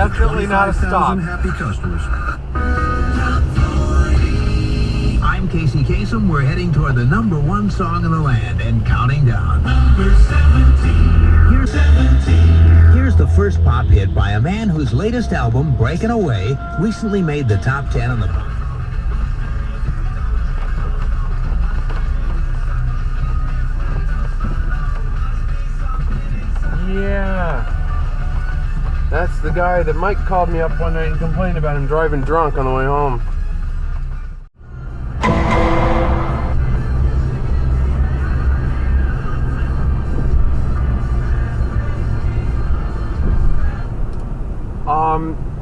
definitely not a stop. Happy customers. I'm Casey Kasem. We're heading toward the #1 song in the land and counting down. Number 17. Here's the first pop hit by a man whose latest album, Breaking Away, recently made the top 10 on the pop. Yeah. That's the guy that Mike called me up one night and complained about him driving drunk on the way home.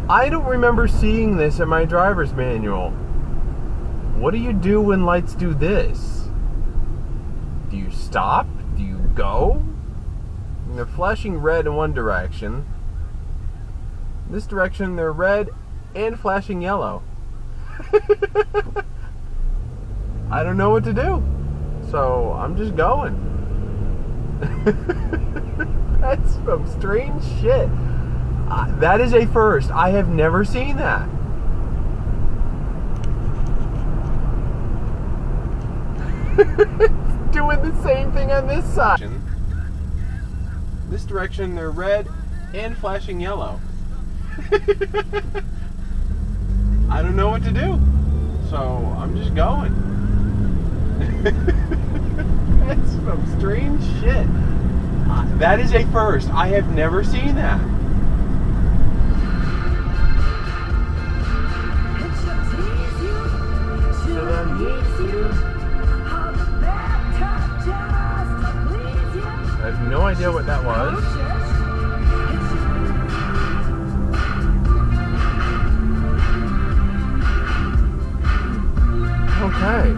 I don't remember seeing this in my driver's manual. What do you do when lights do this? Do you stop? Do you go? And they're flashing red in one direction. This direction, they're red and flashing yellow. I don't know what to do. So I'm just going. That's some strange shit. That is a first. I have never seen that. It's doing the same thing on this side. This direction, they're red and flashing yellow. I don't know what to do. So I'm just going. That's some strange shit. That is a first. I have never seen that. I have no idea what that was. Okay.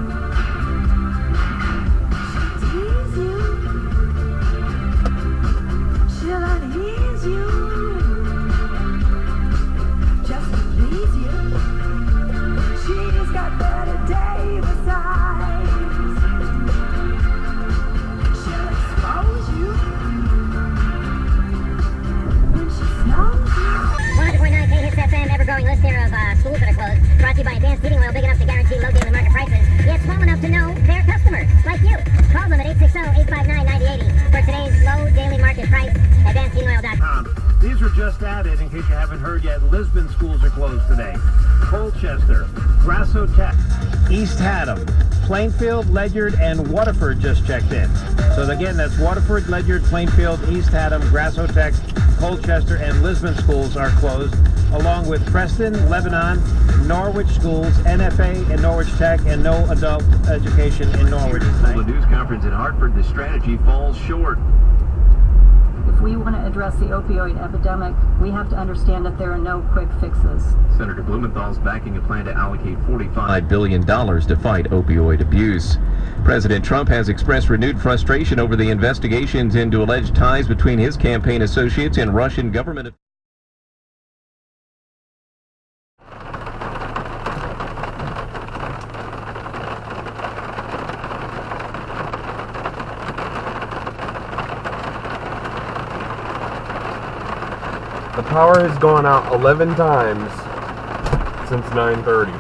List here of schools that are closed, brought to you by Advanced Heating Oil, big enough to guarantee low daily market prices, yet small enough to know their customers, like you. Call them at 860-859-9080 for today's low daily market price, advancedealingoil.com. These were just added, in case you haven't heard yet. Lisbon schools are closed today. Colchester, Grasso Tech, East Haddam, Plainfield, Ledyard, and Waterford just checked in. So again, that's Waterford, Ledyard, Plainfield, East Haddam, Grasso Tech, Colchester, and Lisbon schools are closed, along with Preston, Lebanon, Norwich schools, NFA, and Norwich Tech, and no adult education in Norwich tonight. The news conference in Hartford, the strategy falls short. If we want to address the opioid epidemic, we have to understand that there are no quick fixes. Senator Blumenthal's backing a plan to allocate $45 billion to fight opioid abuse. President Trump has expressed renewed frustration over the investigations into alleged ties between his campaign associates and Russian government. The power has gone out 11 times since 9:30.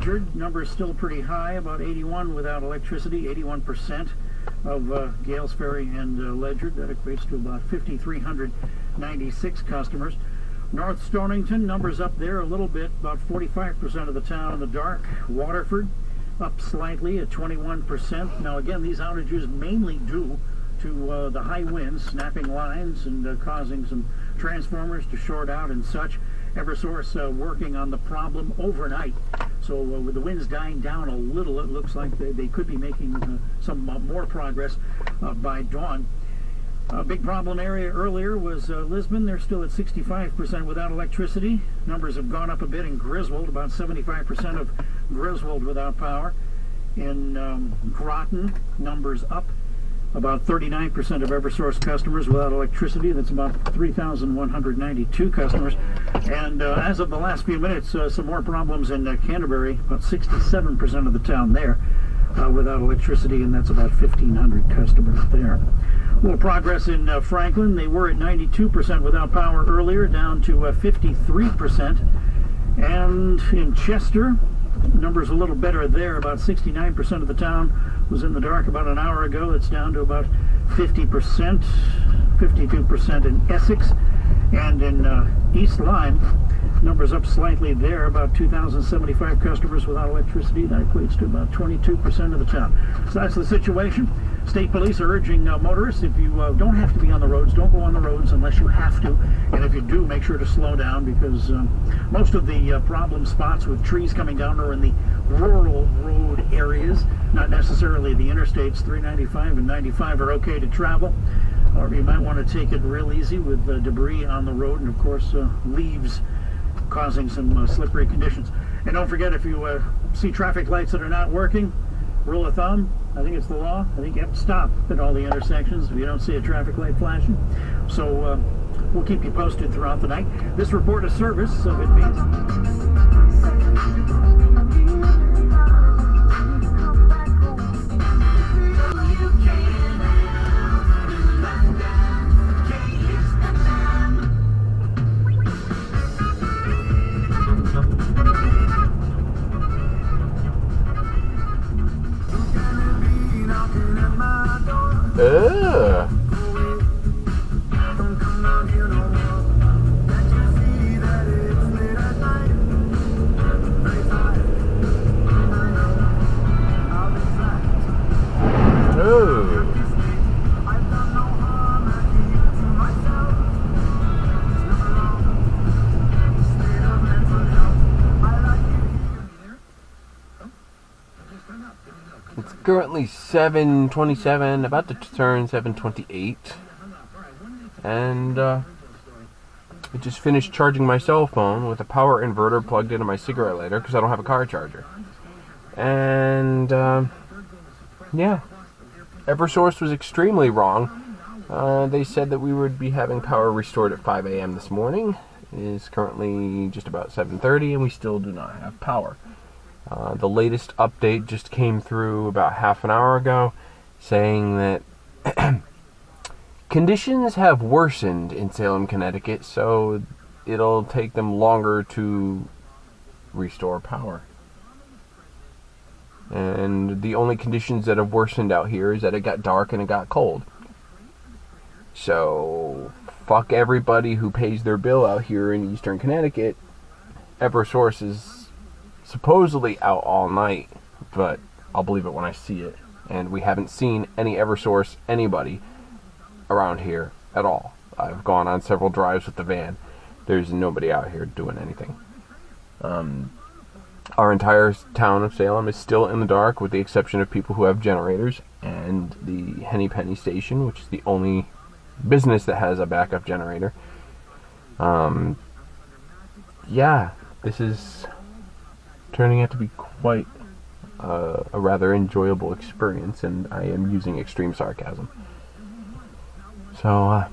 Ledyard, numbers still pretty high, about 81 without electricity, 81% of Gales Ferry and Ledyard. That equates to about 5,396 customers. North Stonington, numbers up there a little bit, about 45% of the town in the dark. Waterford, up slightly at 21%. Now again, these outages mainly due to the high winds, snapping lines and causing some transformers to short out and such. Eversource working on the problem overnight. So with the winds dying down a little, it looks like they could be making some more progress by dawn. A big problem area earlier was Lisbon. They're still at 65% without electricity. Numbers have gone up a bit in Griswold, about 75% of Griswold without power. In Groton, numbers up. About 39% of Eversource customers without electricity. That's about 3,192 customers. And as of the last few minutes, some more problems in Canterbury. About 67% of the town there without electricity, and that's about 1,500 customers there. A little progress in Franklin. They were at 92% without power earlier, down to 53%. And in Chester, numbers a little better there. About 69% of the town was in the dark about an hour ago. It's down to about 50%, 52% in Essex. And in East Lyme, numbers up slightly there, about 2,075 customers without electricity. That equates to about 22% of the town. So that's the situation. State police are urging motorists, if you don't have to be on the roads, don't go on the roads unless you have to. And if you do, make sure to slow down, because most of the problem spots with trees coming down are in the rural road areas, not necessarily the interstates. 395 and 95 are okay to travel. However, you might want to take it real easy with debris on the road and, of course, leaves causing some slippery conditions. And don't forget, if you see traffic lights that are not working, rule of thumb, I think it's the law, I think you have to stop at all the intersections if you don't see a traffic light flashing. So we'll keep you posted throughout the night. This report of service of it means... It's currently 7:27, about to turn 7:28, and I just finished charging my cell phone with a power inverter plugged into my cigarette lighter because I don't have a car charger. And yeah, Eversource was extremely wrong. They said that we would be having power restored at 5 a.m. this morning. It is currently just about 7:30, and we still do not have power. The latest update just came through about half an hour ago, saying that conditions have worsened in Salem, Connecticut, so it'll take them longer to restore power. And the only conditions that have worsened out here is that it got dark and it got cold. So, fuck everybody who pays their bill out here in Eastern Connecticut. Eversource is supposedly out all night, but I'll believe it when I see it. And we haven't seen any Eversource anybody around here at all. I've gone on several drives with the van. There's nobody out here doing anything. Our entire town of Salem is still in the dark, with the exception of people who have generators, and the Henny Penny station, which is the only business that has a backup generator. Yeah, this is turning out to be quite a rather enjoyable experience, and I am using extreme sarcasm. So,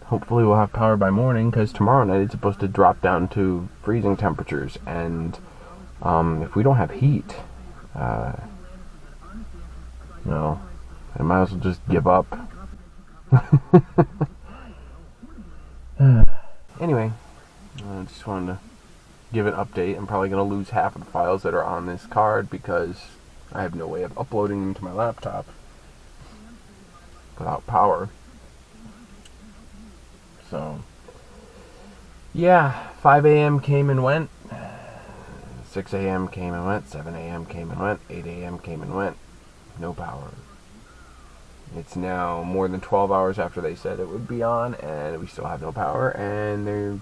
hopefully we'll have power by morning, because tomorrow night it's supposed to drop down to freezing temperatures, and if we don't have heat, no, I might as well just give up. Anyway, I just wanted to give an update. I'm probably going to lose half of the files that are on this card because I have no way of uploading them to my laptop without power. So, yeah, 5 a.m. came and went. 6 a.m. came and went. 7 a.m. came and went. 8 a.m. came and went. No power. It's now more than 12 hours after they said it would be on, and we still have no power, and they're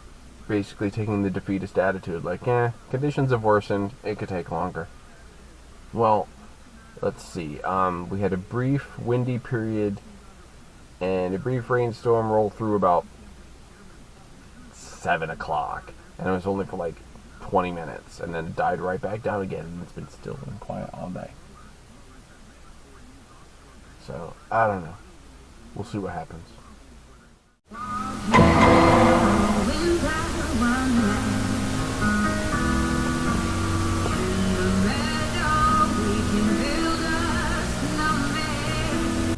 basically taking the defeatist attitude, like, conditions have worsened, it could take longer. Well, let's see. We had a brief windy period and a brief rainstorm roll through about 7 o'clock, and it was only for like 20 minutes, and then it died right back down again, and it's been still and quiet all day. So, I don't know. We'll see what happens.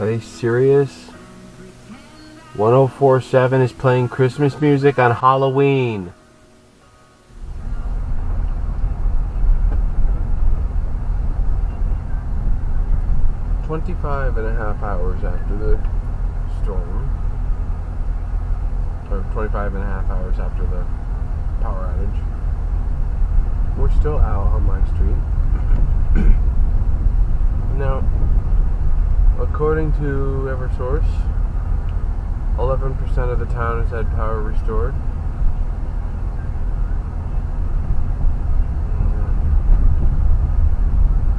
Are they serious? 1047 is playing Christmas music on Halloween. "25.5 hours after the storm, or 25.5 hours after the power outage, we're still out on my street." Now, according to Eversource, 11% of the town has had power restored.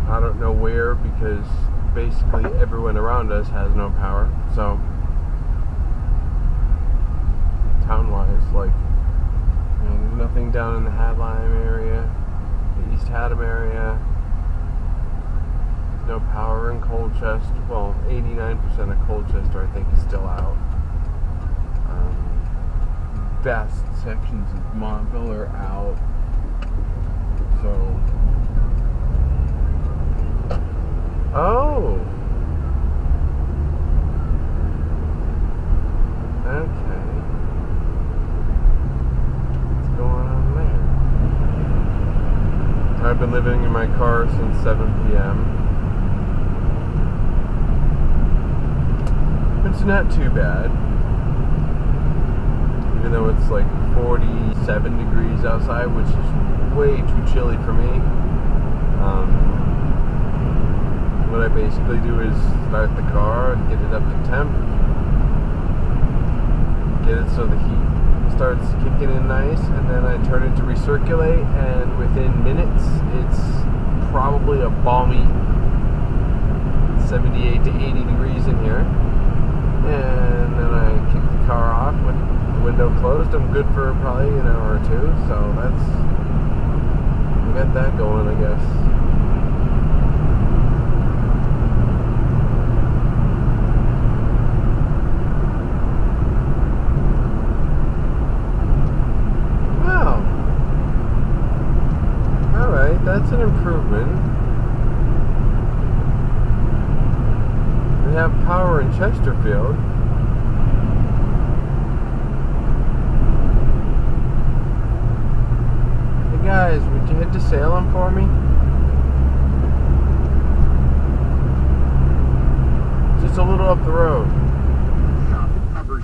I don't know where, because basically everyone around us has no power. So, town-wise, like, there's nothing down in the Hadlime area, the East Haddam area. No power in Colchester. Well, 89% of Colchester, I think, is still out. Vast sections of Montville are out. So, oh, okay. What's going on there? I've been living in my car since 7 p.m. It's not too bad, even though it's like 47 degrees outside, which is way too chilly for me. What I basically do is start the car and get it up to temp, get it so the heat starts kicking in nice, and then I turn it to recirculate, and within minutes it's probably a balmy 78 to 80 degrees in here. And then I kick the car off with the window closed. I'm good for probably an hour or two, so we got that going, I guess. Wow. Alright, that's an improvement. We have power in Chesterfield. Hey guys, would you head to Salem for me? Just a little up the road. It covers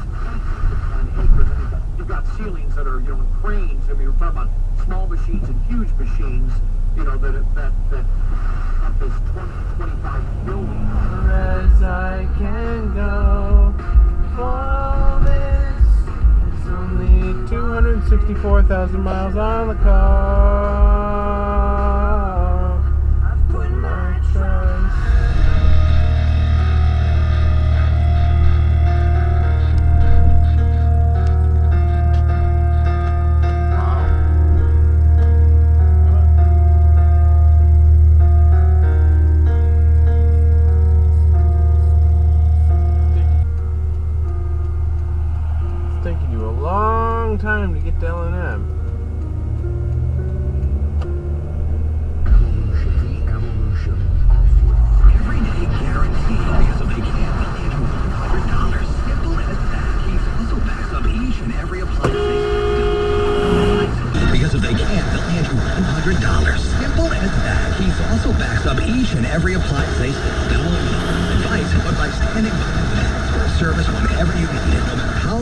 acres. You've got ceilings that are, in cranes. I mean, we're talking about small machines and huge machines, that up this 25 buildings. As I can go for this. It's only 264,000 miles on the car. I've put my trust. Time to get to L&M. Simple as that. Keith also backs up each and every appliance they sell. Not only advice, but by standing by with expert service whenever you need it, no matter how